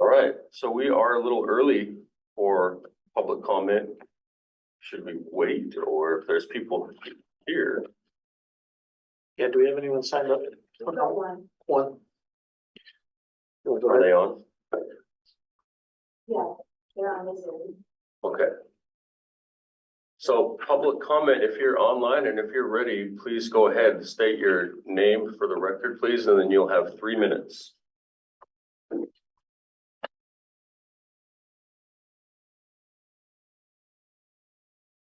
All right, so we are a little early for public comment. Should we wait, or if there's people here? Yeah, do we have anyone signed up? One. One. Are they on? Yeah, they're on the Zoom. Okay. So public comment, if you're online and if you're ready, please go ahead, state your name for the record, please, and then you'll have 3 minutes.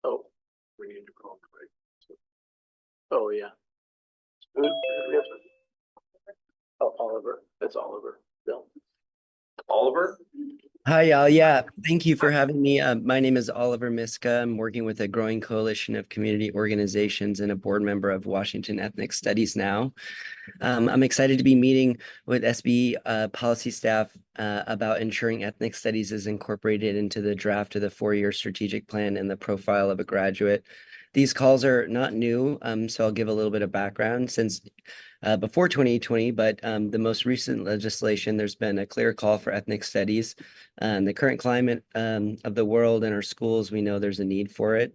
Oh, we need to call, right? Oh, yeah. Oh, Oliver, that's Oliver. Bill. Oliver? Hi, y'all. Yeah, thank you for having me. My name is Oliver Miska. I'm working with a growing coalition of community organizations and a board member of Washington Ethnic Studies now. I'm excited to be meeting with SB policy staff about ensuring ethnic studies is incorporated into the draft of the 4-year strategic plan and the profile of a graduate. These calls are not new, so I'll give a little bit of background. Since before 2020, but the most recent legislation, there's been a clear call for ethnic studies. The current climate of the world and our schools, we know there's a need for it.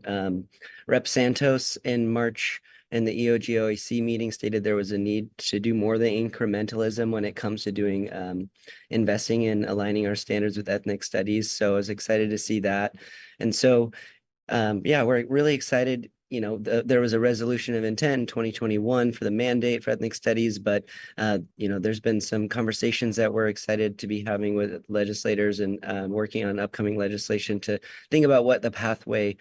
Rep. Santos in March in the EOG-OAC meeting stated there was a need to do more than incrementalism when it comes to doing investing in aligning our standards with ethnic studies. So I was excited to see that. And so, yeah, we're really excited. You know, there was a resolution of intent in 2021 for the mandate for ethnic studies, but, you know, there's been some conversations that we're excited to be having with legislators and working on upcoming legislation to think about what the pathway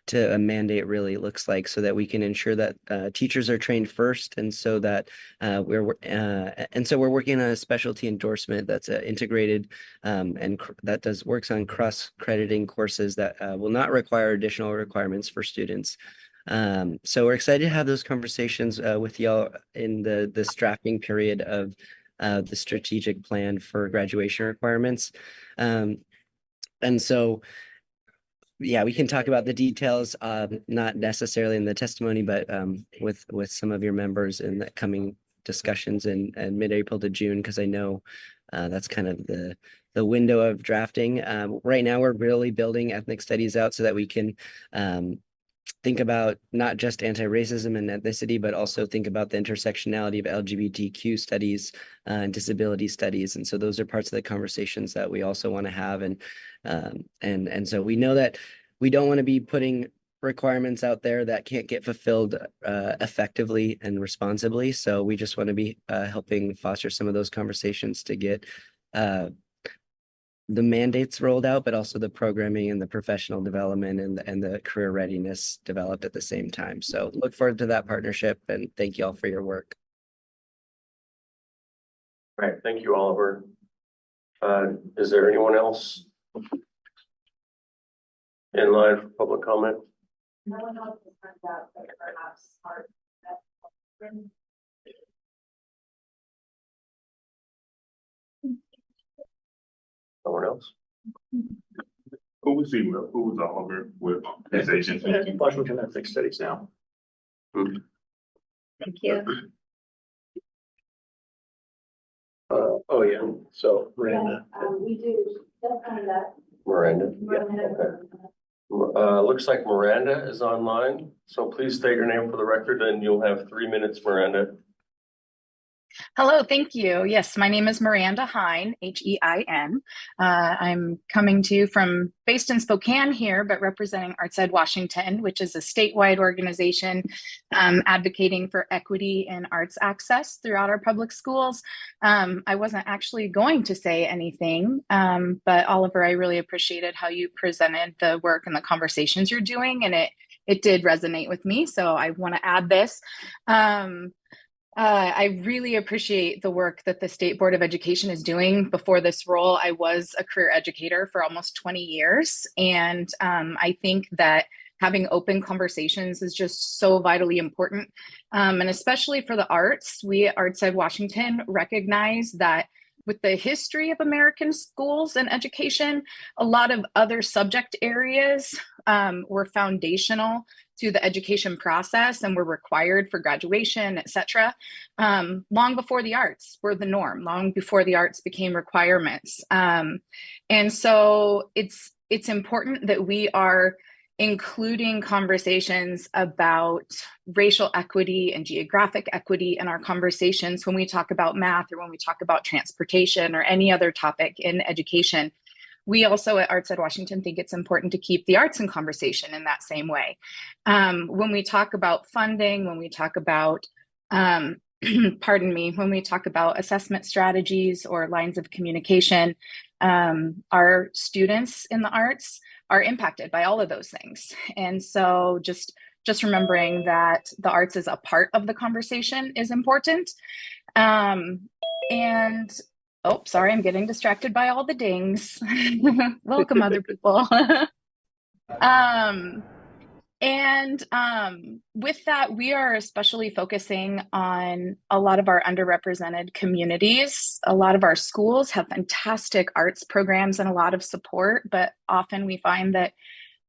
to a mandate really looks like so that we can ensure that teachers are trained first. And so that we're working on a specialty endorsement that's integrated and that works on cross-crediting courses that will not require additional requirements for students. So we're excited to have those conversations with y'all in this drafting period of the strategic plan for graduation requirements. And so, yeah, we can talk about the details, not necessarily in the testimony, but with some of your members in the coming discussions in mid-April to June, because I know that's kind of the window of drafting. Right now, we're really building ethnic studies out so that we can think about not just anti-racism and ethnicity, but also think about the intersectionality of LGBTQ studies and disability studies. And so those are parts of the conversations that we also want to have. And so we know that we don't want to be putting requirements out there that can't get fulfilled effectively and responsibly. So we just want to be helping foster some of those conversations to get the mandates rolled out, but also the programming and the professional development and the career readiness developed at the same time. So look forward to that partnership, and thank you all for your work. All right, thank you, Oliver. Is there anyone else in line for public comment? No one else has turned out, but perhaps part of that. No one else? Who was he with? Who was Oliver with his agency? Washington Ethnic Studies now. Thank you. Oh, yeah, so Miranda. We do, that's kind of that. Miranda? Okay. Looks like Miranda is online. So please state your name for the record and you'll have 3 minutes, Miranda. Hello, thank you. Yes, my name is Miranda Hein, H-E-I-N. I'm coming to you based in Spokane here, but representing Artside Washington, which is a statewide organization advocating for equity in arts access throughout our public schools. I wasn't actually going to say anything, but Oliver, I really appreciated how you presented the work and the conversations you're doing, and it did resonate with me, so I want to add this. I really appreciate the work that the State Board of Education is doing. Before this role, I was a career educator for almost 20 years. And I think that having open conversations is just so vitally important. And especially for the arts, we at Artside Washington recognize that with the history of American schools and education, a lot of other subject areas were foundational to the education process and were required for graduation, et cetera, long before the arts were the norm, long before the arts became requirements. And so it's important that we are including conversations about racial equity and geographic equity in our conversations when we talk about math or when we talk about transportation or any other topic in education. We also at Arts Ed Washington think it's important to keep the arts in conversation in that same way. When we talk about funding, when we talk about, pardon me, when we talk about assessment strategies or lines of communication, our students in the arts are impacted by all of those things. And so just remembering that the arts is a part of the conversation is important. And oh, sorry, I'm getting distracted by all the dings. Welcome, other people. With that, we are especially focusing on a lot of our underrepresented communities. A lot of our schools have fantastic arts programs and a lot of support, but often we find that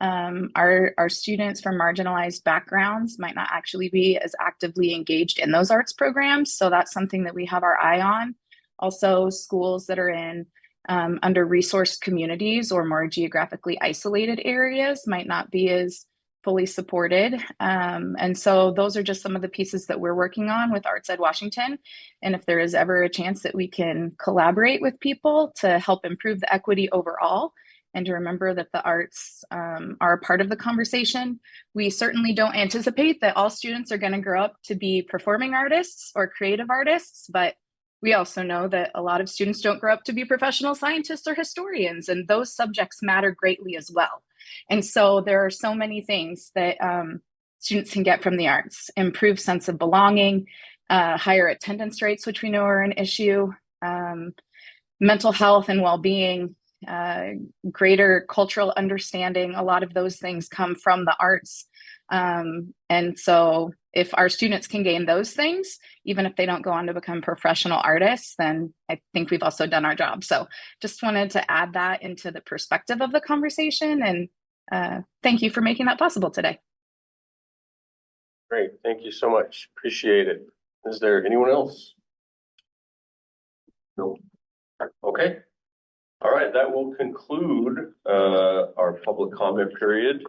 our students from marginalized backgrounds might not actually be as actively engaged in those arts programs. So that's something that we have our eye on. Also, schools that are in under-resourced communities or more geographically isolated areas might not be as fully supported. And so those are just some of the pieces that we're working on with Arts Ed Washington. And if there is ever a chance that we can collaborate with people to help improve the equity overall, and to remember that the arts are a part of the conversation. We certainly don't anticipate that all students are going to grow up to be performing artists or creative artists, but we also know that a lot of students don't grow up to be professional scientists or historians, and those subjects matter greatly as well. And so there are so many things that students can get from the arts: improved sense of belonging, higher attendance rates, which we know are an issue, mental health and well-being, greater cultural understanding. A lot of those things come from the arts. And so if our students can gain those things, even if they don't go on to become professional artists, then I think we've also done our job. So just wanted to add that into the perspective of the conversation. And thank you for making that possible today. Great, thank you so much. Appreciate it. Is there anyone else? No. Okay. All right, that will conclude our public comment period.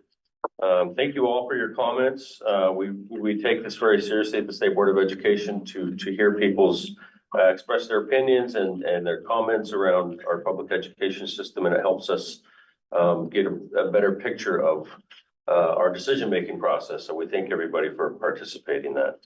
Thank you all for your comments. We take this very seriously at the State Board of Education to hear people's express their opinions and their comments around our public education system, and it helps us get a better picture of our decision-making process. So we thank everybody for participating in that.